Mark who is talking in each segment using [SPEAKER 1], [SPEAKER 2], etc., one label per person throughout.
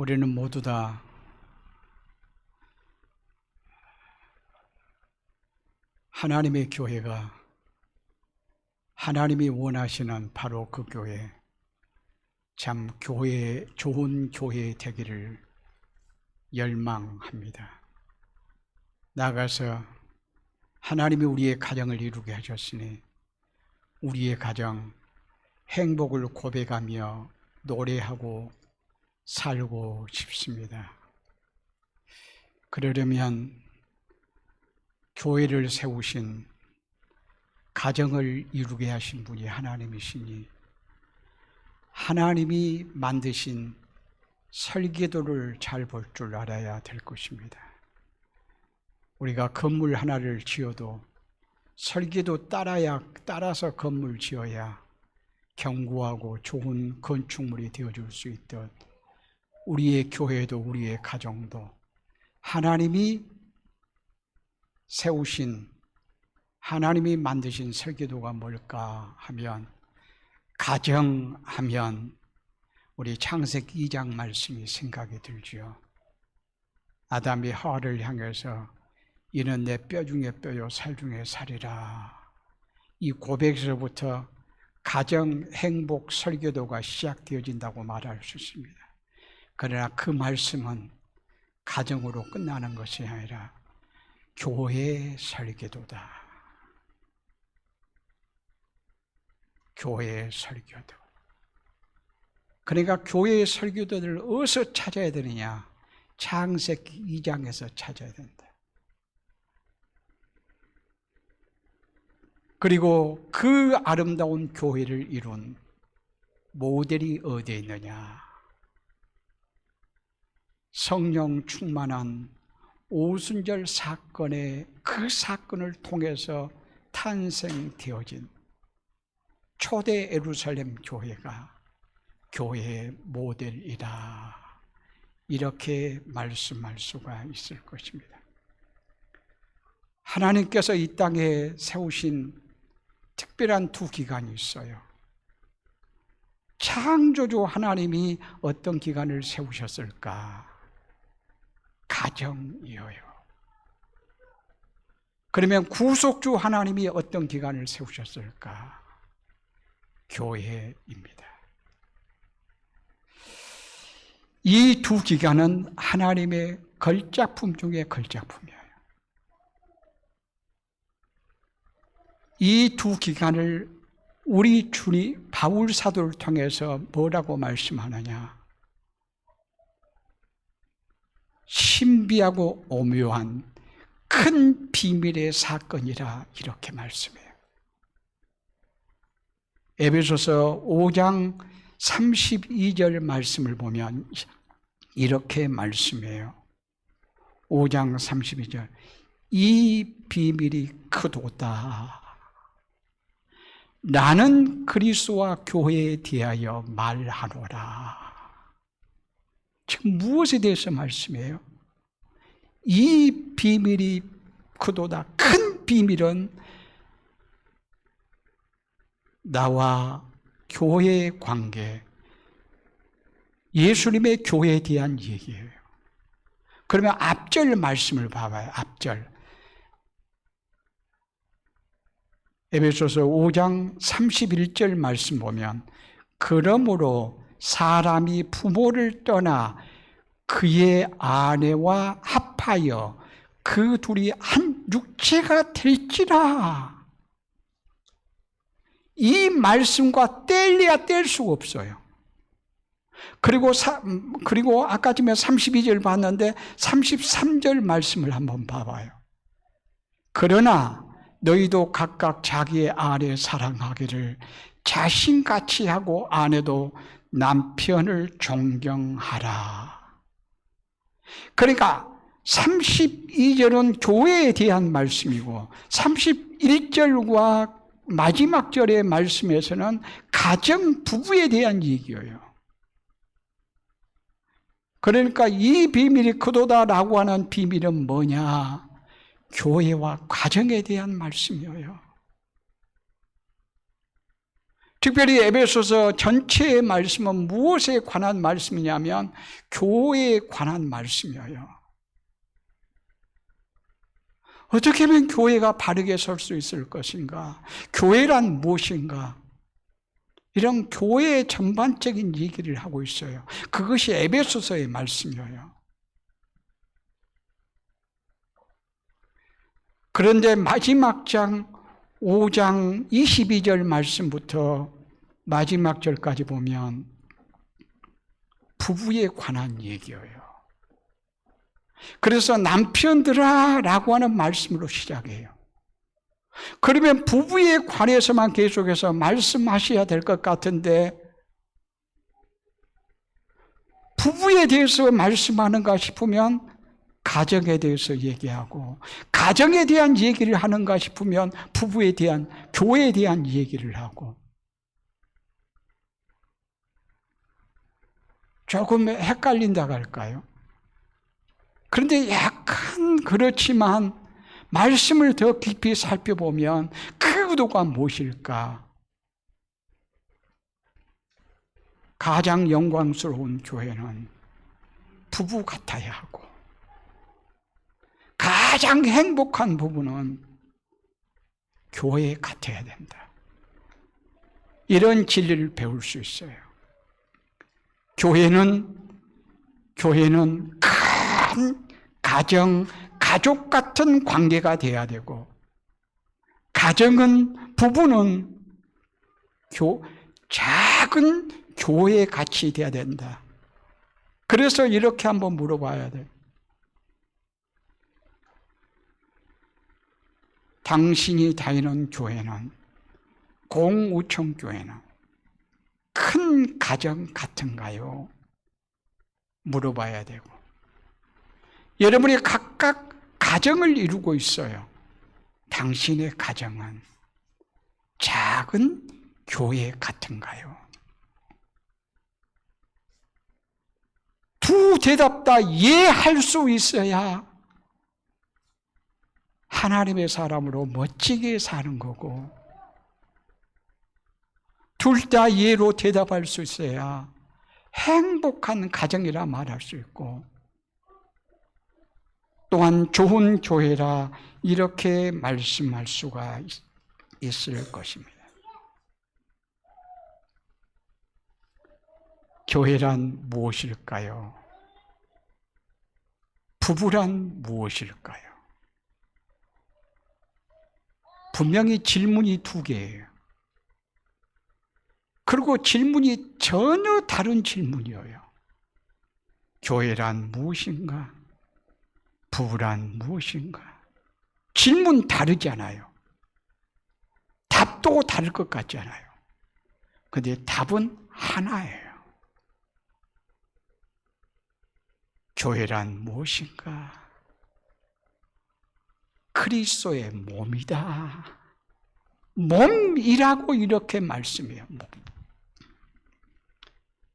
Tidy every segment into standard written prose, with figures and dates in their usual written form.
[SPEAKER 1] 우리는 모두 다 하나님의 교회가 하나님이 원하시는 바로 그 교회, 참 좋은 교회 되기를 열망합니다. 나아가서 하나님이 우리의 가정을 이루게 하셨으니 우리의 가정 행복을 고백하며 노래하고 살고 싶습니다. 그러려면 교회를 세우신, 가정을 이루게 하신 분이 하나님이시니 하나님이 만드신 설계도를 잘 볼 줄 알아야 될 것입니다. 우리가 건물 하나를 지어도 설계도 따라서 건물 지어야 견고하고 좋은 건축물이 되어줄 수 있듯 우리의 교회도 우리의 가정도 하나님이 세우신, 하나님이 만드신 설계도가 뭘까 하면, 가정하면 우리 창세기 2장 말씀이 생각이 들지요. 아담이 하와를 향해서 이는 내 뼈 중에 뼈요 살 중에 살이라. 이 고백에서부터 가정 행복 설계도가 시작되어진다고 말할 수 있습니다. 그러나 그 말씀은 가정으로 끝나는 것이 아니라 교회의 설계도다. 교회의 설교도. 그러니까 교회의 설교도를 어디서 찾아야 되느냐? 창세기 2장에서 찾아야 된다. 그리고 그 아름다운 교회를 이룬 모델이 어디에 있느냐? 성령 충만한 오순절 사건의 그 사건을 통해서 탄생되어진 초대 예루살렘 교회가 교회의 모델이다. 이렇게 말씀할 수가 있을 것입니다. 하나님께서 이 땅에 세우신 특별한 두 기간이 있어요. 창조주 하나님이 어떤 기간을 세우셨을까? 가정이에요. 그러면 구속주 하나님이 어떤 기간을 세우셨을까? 교회입니다. 이 두 기간은 하나님의 걸작품 중에 걸작품이에요. 이 두 기간을 우리 주님 바울 사도를 통해서 뭐라고 말씀하느냐? 신비하고 오묘한 큰 비밀의 사건이라 이렇게 말씀해요. 에베소서 5장 32절 말씀을 보면 이렇게 말씀해요. 5장 32절. 이 비밀이 크도다. 나는 그리스도와 교회에 대하여 말하노라. 지금 무엇에 대해서 말씀해요? 이 비밀이 크도다. 큰 비밀은 나와 교회의 관계, 예수님의 교회에 대한 얘기예요. 그러면 앞절 말씀을 봐봐요. 앞절. 에베소서 5장 31절 말씀 보면 그러므로 사람이 부모를 떠나 그의 아내와 합하여 그 둘이 한 육체가 될지라. 이 말씀과 뗄래야 뗄 수가 없어요. 그리고 아까 전에 32절 봤는데 33절 말씀을 한번 봐봐요. 그러나 너희도 각각 자기의 아내 사랑하기를 자신같이 하고 아내도 남편을 존경하라. 그러니까 32절은 교회에 대한 말씀이고 31절과 마지막 절의 말씀에서는 가정 부부에 대한 얘기예요. 그러니까 이 비밀이 크도다라고 하는 비밀은 뭐냐? 교회와 가정에 대한 말씀이에요. 특별히 에베소서 전체의 말씀은 무엇에 관한 말씀이냐면 교회에 관한 말씀이에요. 어떻게 하면 교회가 바르게 설 수 있을 것인가? 교회란 무엇인가? 이런 교회의 전반적인 얘기를 하고 있어요. 그것이 에베소서의 말씀이에요. 그런데 마지막 장 5장 22절 말씀부터 마지막 절까지 보면 부부에 관한 얘기예요. 그래서 남편들아 라고 하는 말씀으로 시작해요. 그러면 부부에 관해서만 계속해서 말씀하셔야 될 것 같은데 부부에 대해서 말씀하는가 싶으면 가정에 대해서 얘기하고 가정에 대한 얘기를 하는가 싶으면 부부에 대한 교회에 대한 얘기를 하고 조금 헷갈린다고 할까요? 그런데 약간 그렇지만 말씀을 더 깊이 살펴보면 그 의도가 무엇일까? 가장 영광스러운 교회는 부부 같아야 하고 가장 행복한 부부는 교회 같아야 된다. 이런 진리를 배울 수 있어요. 교회는 큰 가정, 가족 같은 관계가 돼야 되고 가정은 부부는 작은 교회 같이 돼야 된다. 그래서 이렇게 한번 물어봐야 돼요. 당신이 다니는 교회는 공우청 교회는 큰 가정 같은가요? 물어봐야 되고 여러분이 각각 가정을 이루고 있어요. 당신의 가정은 작은 교회 같은가요? 두 대답 다 예 할 수 있어야 하나님의 사람으로 멋지게 사는 거고 둘 다 예로 대답할 수 있어야 행복한 가정이라 말할 수 있고 또한 좋은 교회라 이렇게 말씀할 수가 있을 것입니다. 교회란 무엇일까요? 부부란 무엇일까요? 분명히 질문이 두 개예요. 그리고 질문이 전혀 다른 질문이에요. 교회란 무엇인가? 부부란 무엇인가? 질문 다르잖아요. 답도 다를 것 같잖아요. 그런데 답은 하나예요. 교회란 무엇인가? 그리스도의 몸이다. 몸이라고 이렇게 말씀해요. 몸.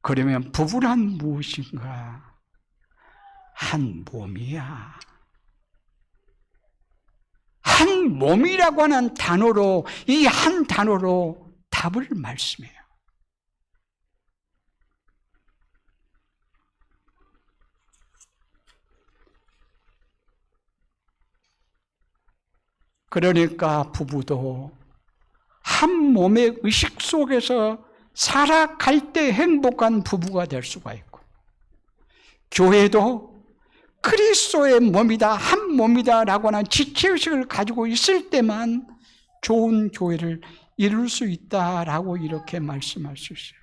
[SPEAKER 1] 그러면 부부란 무엇인가? 한 몸이야. 한 몸이라고 하는 단어로 이 한 단어로 답을 말씀해요. 그러니까 부부도 한 몸의 의식 속에서 살아갈 때 행복한 부부가 될 수가 있고 교회도 그리스도의 몸이다, 한 몸이다 라고 하는 지체의식을 가지고 있을 때만 좋은 교회를 이룰 수 있다라고 이렇게 말씀할 수 있어요.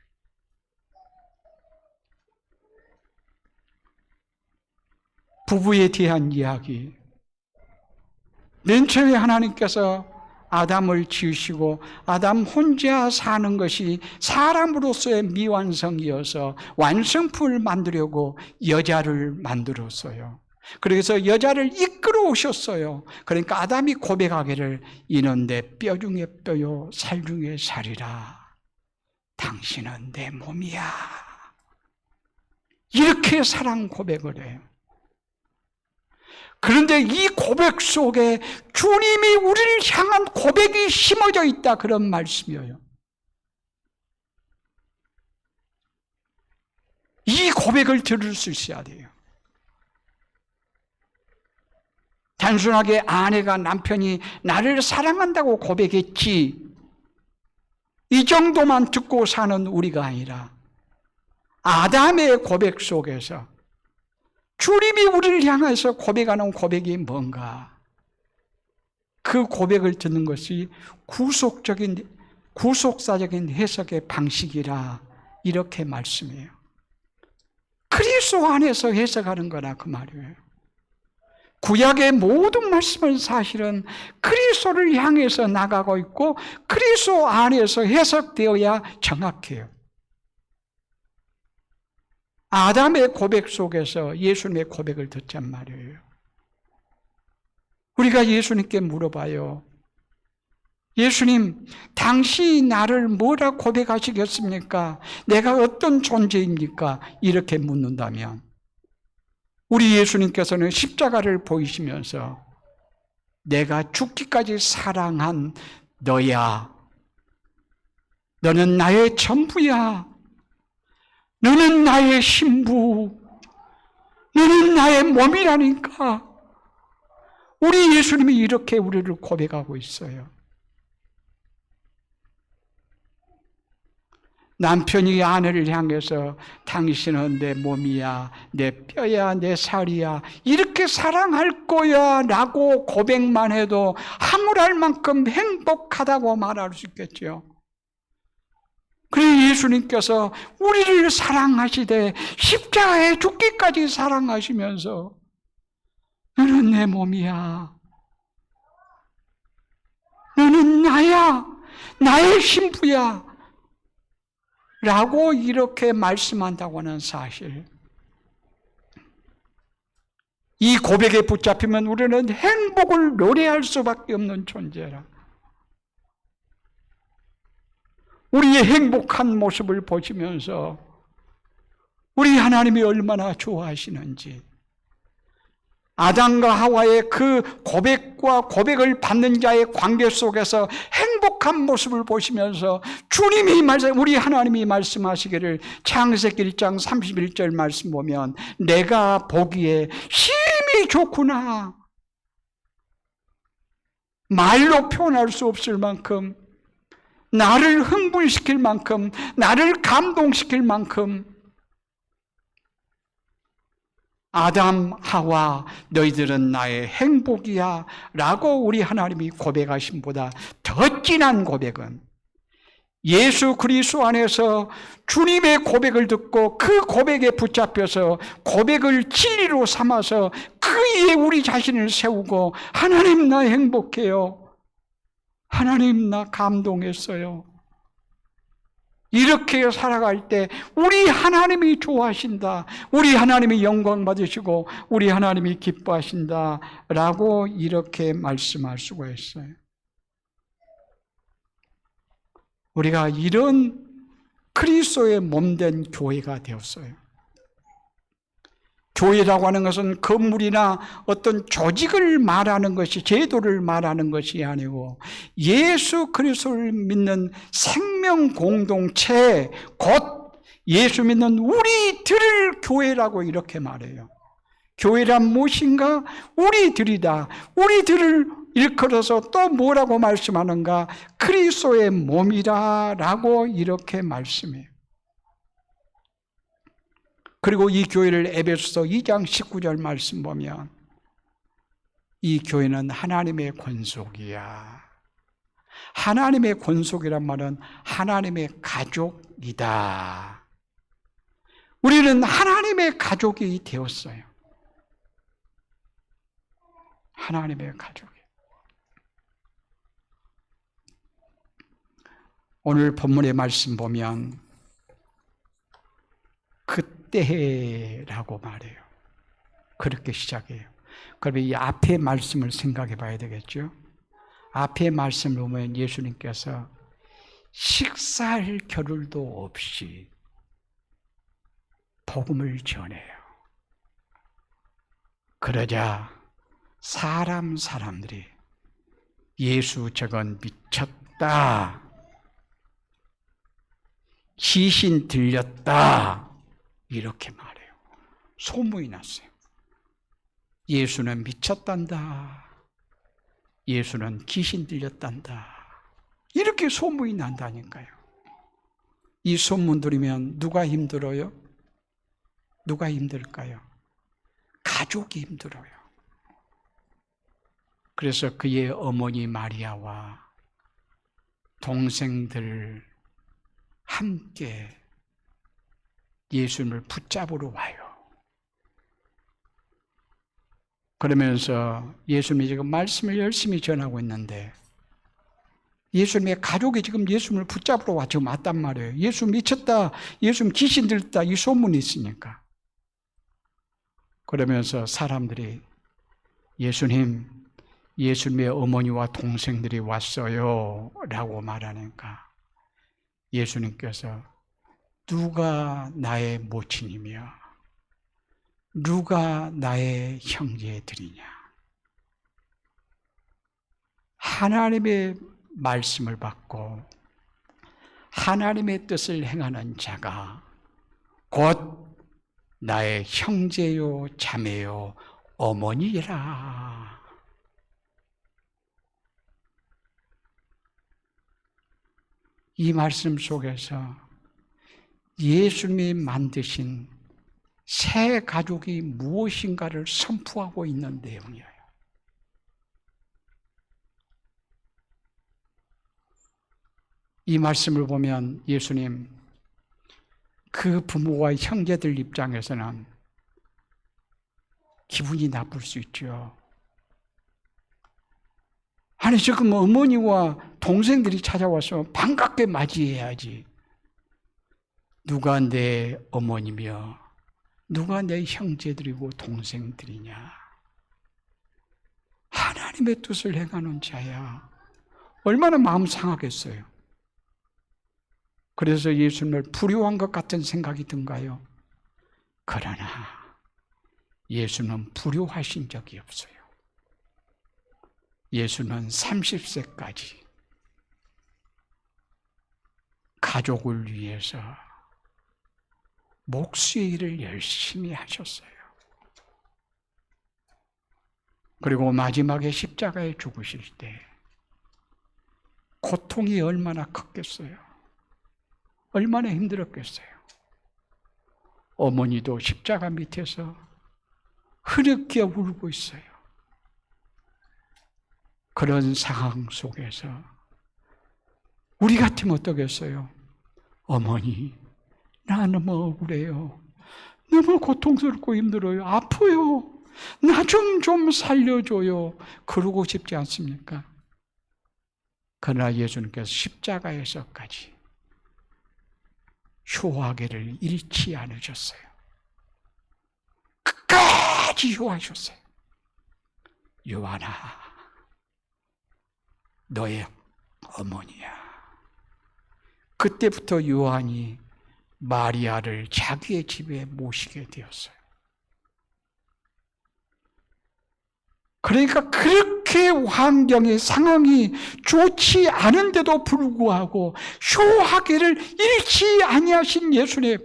[SPEAKER 1] 부부에 대한 이야기. 맨 처음에 하나님께서 아담을 지으시고 아담 혼자 사는 것이 사람으로서의 미완성이어서 완성품을 만들려고 여자를 만들었어요. 그래서 여자를 이끌어 오셨어요. 그러니까 아담이 고백하기를 이는 내 뼈 중에 뼈요 살 중에 살이라. 당신은 내 몸이야. 이렇게 사랑 고백을 해요. 그런데 이 고백 속에 주님이 우리를 향한 고백이 심어져 있다 그런 말씀이에요. 고백을 들을 수 있어야 돼요. 단순하게 아내가 남편이 나를 사랑한다고 고백했지, 이 정도만 듣고 사는 우리가 아니라 아담의 고백 속에서 주님이 우리를 향해서 고백하는 고백이 뭔가, 그 고백을 듣는 것이 구속사적인 해석의 방식이라 이렇게 말씀해요. 그리스도 안에서 해석하는 거라 그 말이에요. 구약의 모든 말씀은 사실은 그리스도를 향해서 나가고 있고 그리스도 안에서 해석되어야 정확해요. 아담의 고백 속에서 예수님의 고백을 듣잔 말이에요. 우리가 예수님께 물어봐요. 예수님, 당신이 나를 뭐라 고백하시겠습니까? 내가 어떤 존재입니까? 이렇게 묻는다면 우리 예수님께서는 십자가를 보이시면서 내가 죽기까지 사랑한 너야. 너는 나의 전부야. 너는 나의 신부. 너는 나의 몸이라니까. 우리 예수님이 이렇게 우리를 고백하고 있어요. 남편이 아내를 향해서 당신은 내 몸이야, 내 뼈야, 내 살이야, 이렇게 사랑할 거야 라고 고백만 해도 함울할 만큼 행복하다고 말할 수 있겠죠. 그래 예수님께서 우리를 사랑하시되 십자가에 죽기까지 사랑하시면서 너는 내 몸이야, 너는 나야, 나의 신부야 라고 이렇게 말씀한다고 하는 사실, 이 고백에 붙잡히면 우리는 행복을 노래할 수밖에 없는 존재라. 우리의 행복한 모습을 보시면서 우리 하나님이 얼마나 좋아하시는지, 아담과 하와의 그 고백과 고백을 받는 자의 관계 속에서 행복한 모습을 보시면서 주님이 우리 하나님이 말씀하시기를, 창세기 1장 31절 말씀 보면 내가 보기에 심히 좋구나, 말로 표현할 수 없을 만큼, 나를 흥분시킬 만큼, 나를 감동시킬 만큼, 아담, 하와, 너희들은 나의 행복이야 라고 우리 하나님이 고백하신 보다 더 진한 고백은 예수 그리스도 안에서 주님의 고백을 듣고 그 고백에 붙잡혀서 고백을 진리로 삼아서 그 위에 우리 자신을 세우고, 하나님 나 행복해요, 하나님 나 감동했어요, 이렇게 살아갈 때 우리 하나님이 좋아하신다, 우리 하나님이 영광 받으시고 우리 하나님이 기뻐하신다 라고 이렇게 말씀할 수가 있어요. 우리가 이런 그리스도의 몸된 교회가 되었어요. 교회라고 하는 것은 건물이나 어떤 조직을 말하는 것이, 제도를 말하는 것이 아니고 예수 그리스도를 믿는 생명 공동체, 곧 예수 믿는 우리들을 교회라고 이렇게 말해요. 교회란 무엇인가? 우리들이다. 우리들을 일컬어서 또 뭐라고 말씀하는가? 그리스도의 몸이다 라고 이렇게 말씀해요. 그리고 이 교회를 에베소서 2장 19절 말씀 보면 이 교회는 하나님의 권속이야. 하나님의 권속이란 말은 하나님의 가족이다. 우리는 하나님의 가족이 되었어요. 하나님의 가족이. 오늘 본문의 말씀 보면 그때라고 말해요. 그렇게 시작해요. 그러면 이 앞의 말씀을 생각해 봐야 되겠죠. 앞의 말씀을 보면 예수님께서 식사할 겨를도 없이 복음을 전해요. 그러자 사람들이 예수 저건 미쳤다, 귀신 들렸다 이렇게 말해요. 소문이 났어요. 예수는 미쳤단다. 예수는 귀신 들렸단다. 이렇게 소문이 난다니까요. 이 소문 들으면 누가 힘들어요? 누가 힘들까요? 가족이 힘들어요. 그래서 그의 어머니 마리아와 동생들 함께 예수님을 붙잡으러 와요. 그러면서 예수님이 지금 말씀을 열심히 전하고 있는데 예수님의 가족이 지금 예수님을 붙잡으러 와 지금 왔단 말이에요. 예수 미쳤다, 예수님 귀신 들었다 이 소문이 있으니까. 그러면서 사람들이 예수님의 어머니와 동생들이 왔어요 라고 말하니까 예수님께서 누가 나의 모친이며 누가 나의 형제들이냐. 하나님의 말씀을 받고 하나님의 뜻을 행하는 자가 곧 나의 형제요 자매요 어머니라. 이 말씀 속에서 예수님이 만드신 새 가족이 무엇인가를 선포하고 있는 내용이에요. 이 말씀을 보면 예수님 그 부모와 형제들 입장에서는 기분이 나쁠 수 있죠. 아니 지금 어머니와 동생들이 찾아와서 반갑게 맞이해야지. 누가 내 어머니며 누가 내 형제들이고 동생들이냐. 하나님의 뜻을 행하는 자야. 얼마나 마음 상하겠어요. 그래서 예수님을 불효한 것 같은 생각이 든가요? 그러나 예수는 불효하신 적이 없어요. 예수는 30세까지 가족을 위해서 목수의 일을 열심히 하셨어요. 그리고 마지막에 십자가에 죽으실 때 고통이 얼마나 컸겠어요. 얼마나 힘들었겠어요. 어머니도 십자가 밑에서 흐르게 울고 있어요. 그런 상황 속에서 우리 같으면 어떠겠어요? 어머니, 나 너무 억울해요. 너무 고통스럽고 힘들어요. 아파요. 나 좀 살려줘요. 그러고 싶지 않습니까? 그러나 예수님께서 십자가에서까지 효하기를 잃지 않으셨어요. 끝까지 효하셨어요. 요한아, 너의 어머니야. 그때부터 요한이 마리아를 자기의 집에 모시게 되었어요. 그러니까 그렇게 환경의 상황이 좋지 않은데도 불구하고 효하기를 잃지 아니하신 예수님.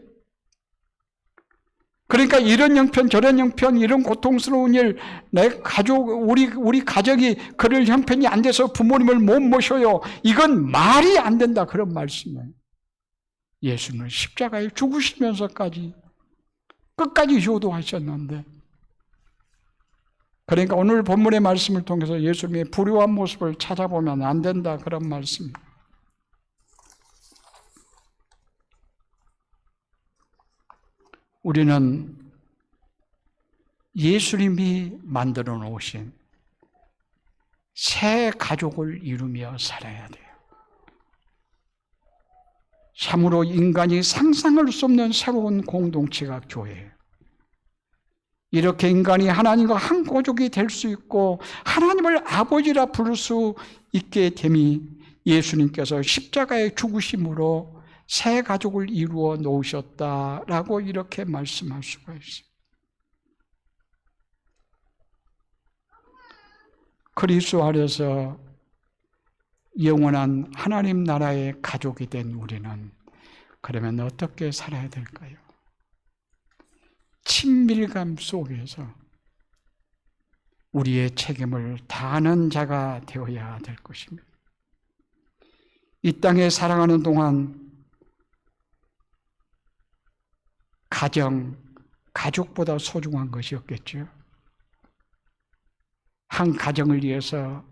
[SPEAKER 1] 그러니까 이런 형편 저런 형편 이런 고통스러운 일 내 가족 우리 가족이 그럴 형편이 안 돼서 부모님을 못 모셔요. 이건 말이 안 된다 그런 말씀이에요. 예수는 십자가에 죽으시면서까지 끝까지 효도하셨는데 그러니까 오늘 본문의 말씀을 통해서 예수님의 불효한 모습을 찾아보면 안 된다 그런 말씀. 우리는 예수님이 만들어 놓으신 새 가족을 이루며 살아야 돼요. 참으로 인간이 상상할 수 없는 새로운 공동체가 교회예요. 이렇게 인간이 하나님과 한 가족이 될 수 있고 하나님을 아버지라 부를 수 있게 됨이 예수님께서 십자가의 죽으심으로 새 가족을 이루어 놓으셨다라고 이렇게 말씀할 수가 있어요. 그리스도 안에서 영원한 하나님 나라의 가족이 된 우리는 그러면 어떻게 살아야 될까요? 친밀감 속에서 우리의 책임을 다하는 자가 되어야 될 것입니다. 이 땅에 살아가는 동안 가족보다 소중한 것이 없겠죠. 한 가정을 위해서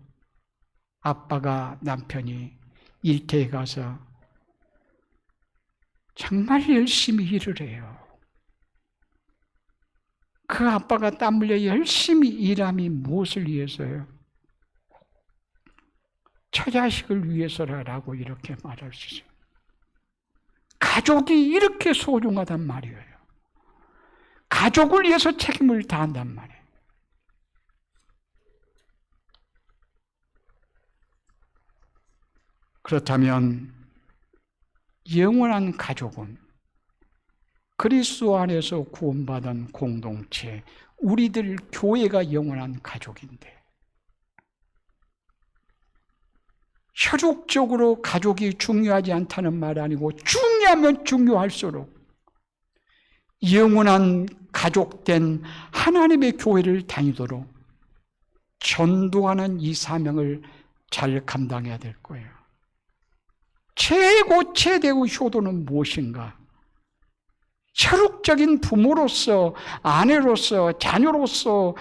[SPEAKER 1] 아빠가, 남편이 일터에 가서 정말 열심히 일을 해요. 그 아빠가 땀 흘려 열심히 일함이 무엇을 위해서요? 처자식을 위해서라고 이렇게 말할 수 있어요. 가족이 이렇게 소중하단 말이에요. 가족을 위해서 책임을 다한단 말이에요. 그렇다면 영원한 가족은 그리스도 안에서 구원받은 공동체, 우리들 교회가 영원한 가족인데, 혈육적으로 가족이 중요하지 않다는 말 아니고 중요하면 중요할수록 영원한 가족된 하나님의 교회를 다니도록 전도하는 이 사명을 잘 감당해야 될 거예요. 최대의 효도는 무엇인가? 혈육적인 부모로서, 아내로서, 자녀로서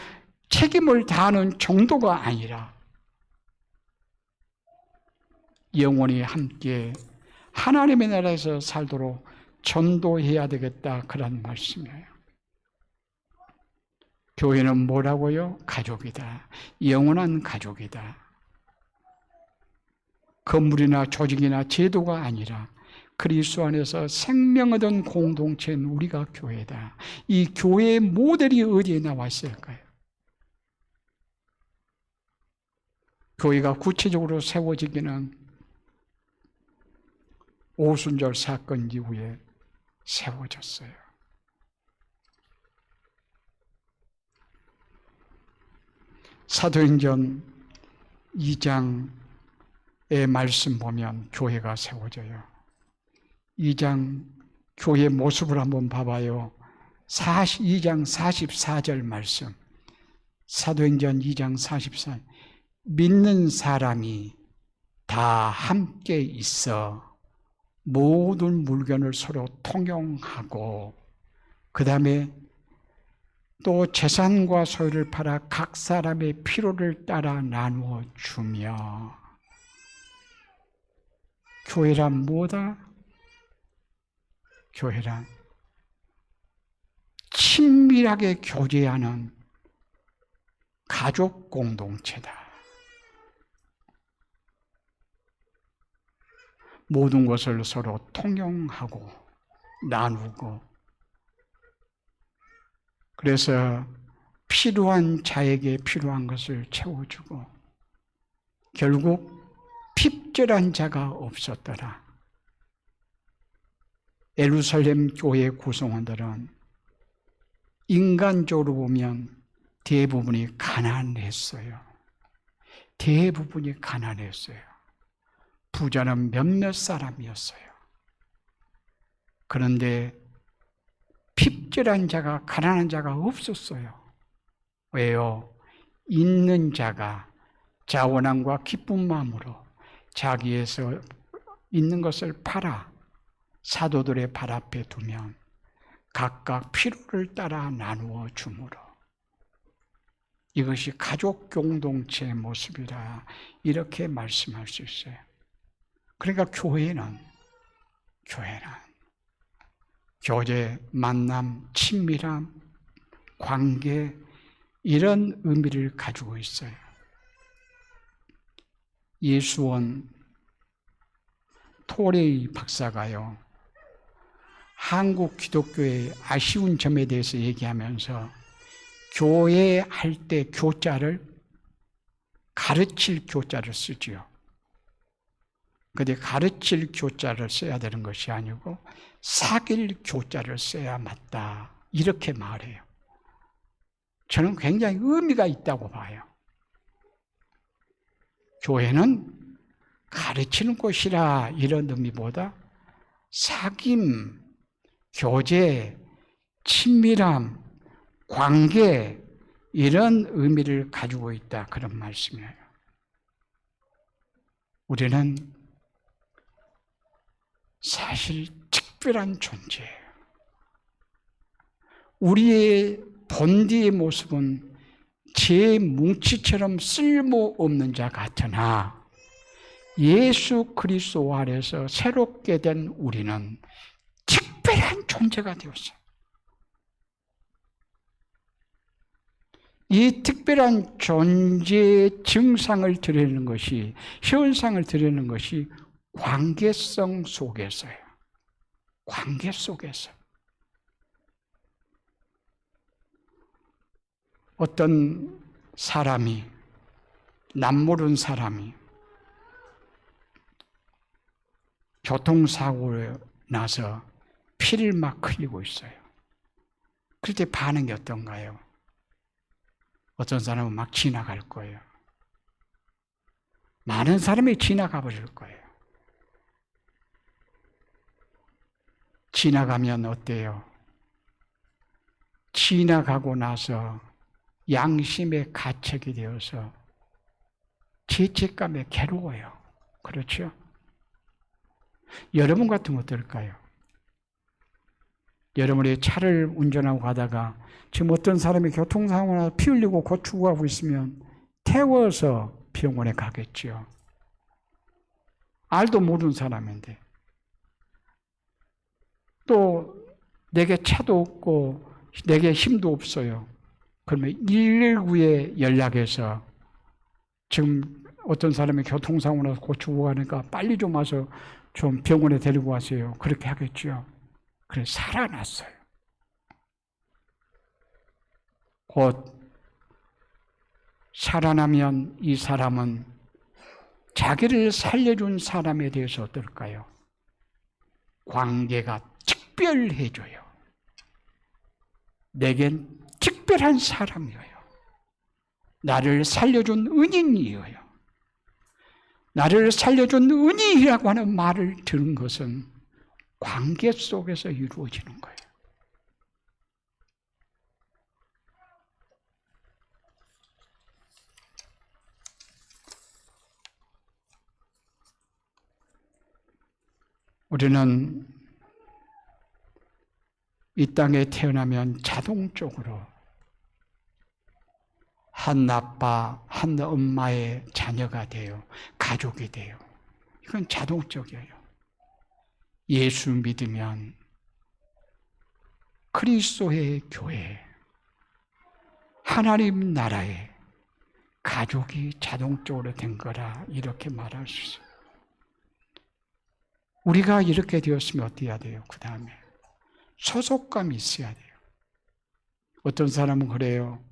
[SPEAKER 1] 책임을 다하는 정도가 아니라 영원히 함께 하나님의 나라에서 살도록 전도해야 되겠다, 그런 말씀이에요. 교회는 뭐라고요? 가족이다. 영원한 가족이다. 건물이나 조직이나 제도가 아니라 그리스도 안에서 생명 얻은 공동체는 우리가 교회다. 이 교회의 모델이 어디에 나와 있을까요? 교회가 구체적으로 세워지기는 오순절 사건 이후에 세워졌어요. 사도행전 2장의 말씀 보면 교회가 세워져요. 2장 교회 모습을 한번 봐봐요. 2장 44절 말씀. 사도행전 2장 44절. 믿는 사람이 다 함께 있어 모든 물건을 서로 통용하고, 그 다음에 또 재산과 소유를 팔아 각 사람의 필요를 따라 나누어 주며. 교회란 뭐다? 교회란 친밀하게 교제하는 가족 공동체다. 모든 것을 서로 통용하고 나누고, 그래서 필요한 자에게 필요한 것을 채워주고, 결국 핍절한 자가 없었더라. 예루살렘 교회 구성원들은 인간적으로 보면 대부분이 가난했어요. 대부분이 가난했어요. 부자는 몇몇 사람이었어요. 그런데 핍절한 자가, 가난한 자가 없었어요. 왜요? 있는 자가 자원함과 기쁜 마음으로 자기에서 있는 것을 팔아 사도들의 발 앞에 두면 각각 필요를 따라 나누어 주므로, 이것이 가족 공동체의 모습이라 이렇게 말씀할 수 있어요. 그러니까 교회는 교제, 만남, 친밀함, 관계, 이런 의미를 가지고 있어요. 예수원 토레이 박사가요, 한국 기독교의 아쉬운 점에 대해서 얘기하면서 교회할 때 교자를 가르칠 교자를 쓰지요. 그런데 가르칠 교자를 써야 되는 것이 아니고 사귈 교자를 써야 맞다, 이렇게 말해요. 저는 굉장히 의미가 있다고 봐요. 교회는 가르치는 곳이라 이런 의미보다 사귐, 교제, 친밀함, 관계, 이런 의미를 가지고 있다, 그런 말씀이에요. 우리는 사실 특별한 존재예요. 우리의 본디의 모습은 제 뭉치처럼 쓸모없는 자 같으나 예수 그리스도 안에서 새롭게 된 우리는 특별한 존재가 되었어요. 이 특별한 존재의 증상을 드리는 것이, 현상을 드리는 것이 관계성 속에서예요. 관계 속에서. 어떤 사람이, 남모르는 사람이 교통사고를 나서 피를 막 흘리고 있어요. 그럴 때 반응이 어떤가요? 어떤 사람은 막 지나갈 거예요. 많은 사람이 지나가 버릴 거예요. 지나가면 어때요? 지나가고 나서 양심의 가책이 되어서 죄책감에 괴로워요. 그렇죠? 여러분 같으면 어떨까요? 여러분이 차를 운전하고 가다가 지금 어떤 사람이 교통사고가 나서 피 흘리고 곧 죽어가고 있으면 태워서 병원에 가겠죠. 알도 모르는 사람인데. 또 내게 차도 없고 내게 힘도 없어요. 그러면 119에 연락해서 지금 어떤 사람이 교통사고 나서 곧 죽어가니까 빨리 좀 와서 좀 병원에 데리고 왔어요. 그렇게 하겠죠. 그래서 살아났어요. 곧 살아나면 이 사람은 자기를 살려준 사람에 대해서 어떨까요? 관계가 특별해져요. 내겐 특별한 사람이에요. 나를 살려준 은인이에요. 나를 살려준 은인이라고 하는 말을 들은 것은 관계 속에서 이루어지는 거예요. 우리는 이 땅에 태어나면 자동적으로 한 아빠, 한 엄마의 자녀가 돼요. 가족이 돼요. 이건 자동적이에요. 예수 믿으면 그리스도의 교회, 하나님 나라의 가족이 자동적으로 된 거라 이렇게 말할 수 있어요. 우리가 이렇게 되었으면 어떻게 해야 돼요? 그 다음에 소속감이 있어야 돼요. 어떤 사람은 그래요.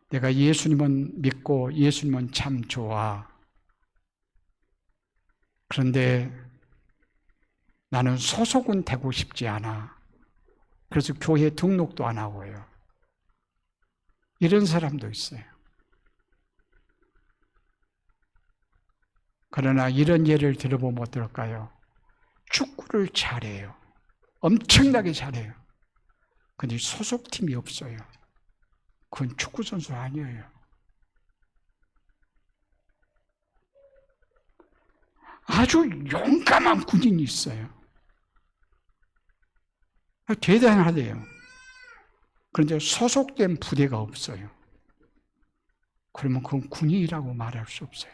[SPEAKER 1] 내가 예수님은 믿고 예수님은 참 좋아. 그런데 나는 소속은 되고 싶지 않아. 그래서 교회 등록도 안 하고요. 이런 사람도 있어요. 그러나 이런 예를 들어보면 어떨까요? 축구를 잘해요. 엄청나게 잘해요. 근데 소속팀이 없어요. 그건 축구선수 아니에요. 아주 용감한 군인이 있어요. 대단하대요. 그런데 소속된 부대가 없어요. 그러면 그건 군인이라고 말할 수 없어요.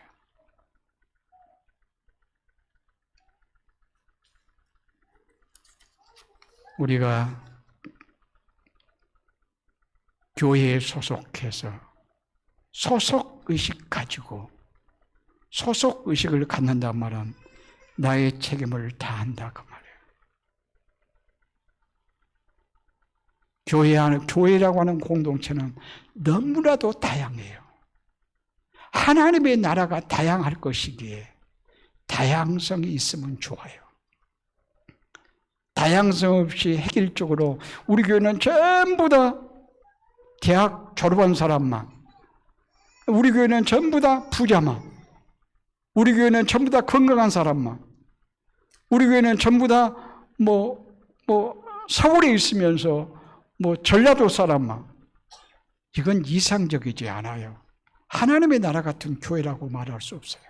[SPEAKER 1] 우리가 교회에 소속해서 소속의식 가지고 소속의식을 갖는단 말은 나의 책임을 다한다 그 말이에요. 교회라고 하는 공동체는 너무나도 다양해요. 하나님의 나라가 다양할 것이기에 다양성이 있으면 좋아요. 다양성 없이 획일적으로 우리 교회는 전부 다 대학 졸업한 사람만, 우리 교회는 전부 다 부자만, 우리 교회는 전부 다 건강한 사람만, 우리 교회는 전부 다 서울에 있으면서 전라도 사람만, 이건 이상적이지 않아요. 하나님의 나라 같은 교회라고 말할 수 없어요.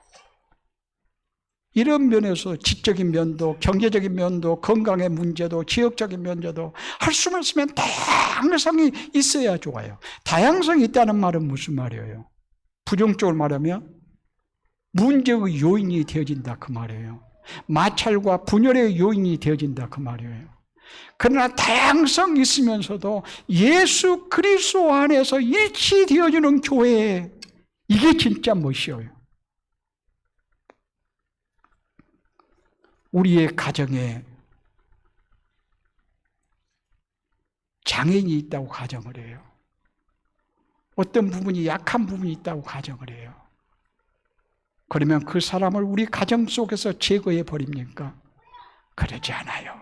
[SPEAKER 1] 이런 면에서 지적인 면도, 경제적인 면도, 건강의 문제도, 지역적인 문제도 할 수만 있으면 다양성이 있어야 좋아요. 다양성이 있다는 말은 무슨 말이에요? 부정적으로 말하면 문제의 요인이 되어진다 그 말이에요. 마찰과 분열의 요인이 되어진다 그 말이에요. 그러나 다양성이 있으면서도 예수 그리스도 안에서 일치되어지는 교회, 이게 진짜 멋이에요. 우리의 가정에 장애인이 있다고 가정을 해요. 어떤 부분이 약한 부분이 있다고 가정을 해요. 그러면 그 사람을 우리 가정 속에서 제거해 버립니까? 그러지 않아요.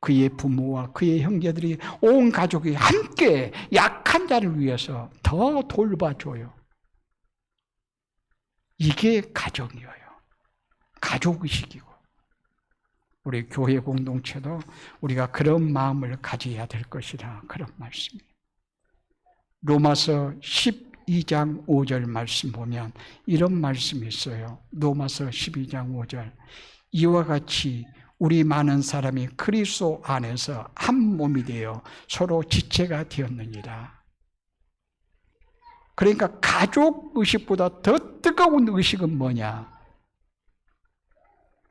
[SPEAKER 1] 그의 부모와 그의 형제들이 온 가족이 함께 약한 자를 위해서 더 돌봐줘요. 이게 가정이에요. 가족의식이고, 우리 교회 공동체도 우리가 그런 마음을 가져야 될 것이라, 그런 말씀이에요. 로마서 12장 5절 말씀 보면 이런 말씀이 있어요. 로마서 12장 5절. 이와 같이 우리 많은 사람이 그리스도 안에서 한 몸이 되어 서로 지체가 되었느니라. 그러니까 가족 의식보다 더 뜨거운 의식은 뭐냐?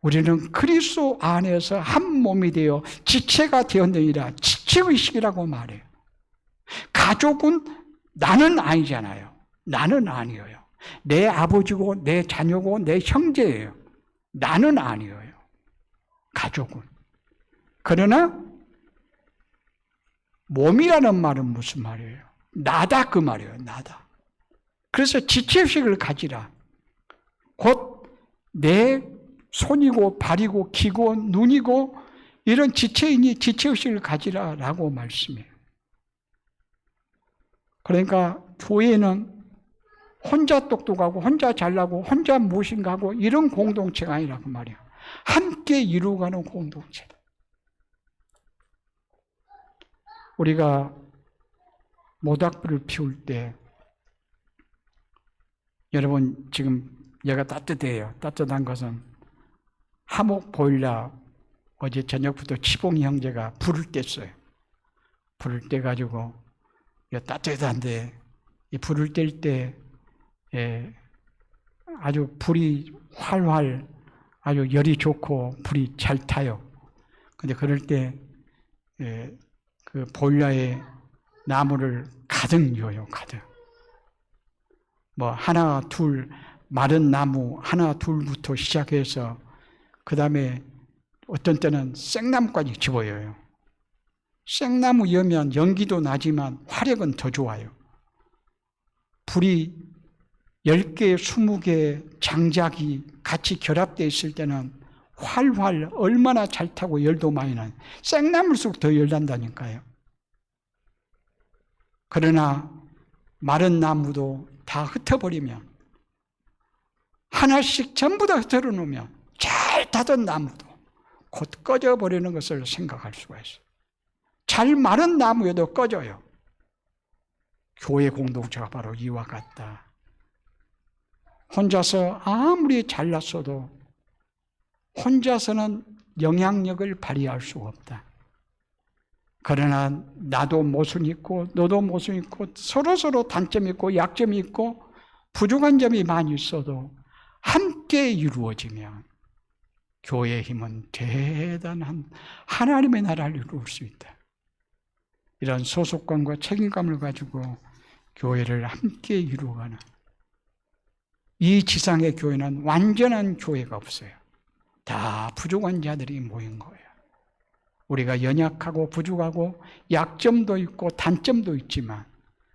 [SPEAKER 1] 우리는 그리스도 안에서 한 몸이 되어 지체가 되었느니라. 지체의식이라고 말해요. 가족은 나는 아니잖아요. 나는 아니에요. 내 아버지고 내 자녀고 내 형제예요. 나는 아니에요. 가족은. 그러나 몸이라는 말은 무슨 말이에요? 나다 그 말이에요. 나다. 그래서 지체의식을 가지라. 곧 내 손이고 발이고 귀고 눈이고 이런 지체인이 지체의식을 가지라라고 말씀해요. 그러니까 교회는 혼자 똑똑하고 혼자 잘나고 혼자 무엇인가 하고 이런 공동체가 아니라고 말이에요. 함께 이루어가는 공동체다. 우리가 모닥불을 피울 때, 여러분 지금 얘가 따뜻해요. 따뜻한 것은 하목 보일러 어제 저녁부터 치봉 형제가 불을 뗐어요. 불을 떼가지고 따뜻한데 이 불을 뗄 때 아주 불이 활활 아주 열이 좋고 불이 잘 타요. 근데 그럴 때 그 보일러에 나무를 가득 넣어요. 가득. 뭐 하나 둘 마른 나무 하나 둘부터 시작해서 그 다음에 어떤 때는 생나무까지 집어여요. 생나무 여면 연기도 나지만 화력은 더 좋아요. 불이 10개, 20개 장작이 같이 결합되어 있을 때는 활활 얼마나 잘 타고 열도 많이 나요. 생나물수록 더 열난다니까요. 그러나 마른 나무도 다 흩어버리면, 하나씩 전부 다 흩어 놓으면 잘 타던 나무도 곧 꺼져버리는 것을 생각할 수가 있어요. 잘 마른 나무에도 꺼져요. 교회 공동체가 바로 이와 같다. 혼자서 아무리 잘났어도 혼자서는 영향력을 발휘할 수가 없다. 그러나 나도 모순이 있고 너도 모순이 있고 서로서로 단점이 있고 약점이 있고 부족한 점이 많이 있어도 함께 이루어지면 교회의 힘은 대단한 하나님의 나라를 이룰 수 있다. 이런 소속감과 책임감을 가지고 교회를 함께 이루어가는, 이 지상의 교회는 완전한 교회가 없어요. 다 부족한 자들이 모인 거예요. 우리가 연약하고 부족하고 약점도 있고 단점도 있지만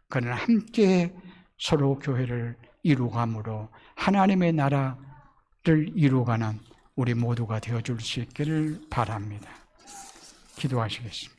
[SPEAKER 1] 그러나 함께 서로 교회를 이루감으로 하나님의 나라를 이루어가는 우리 모두가 되어줄 수 있기를 바랍니다. 기도하시겠습니다.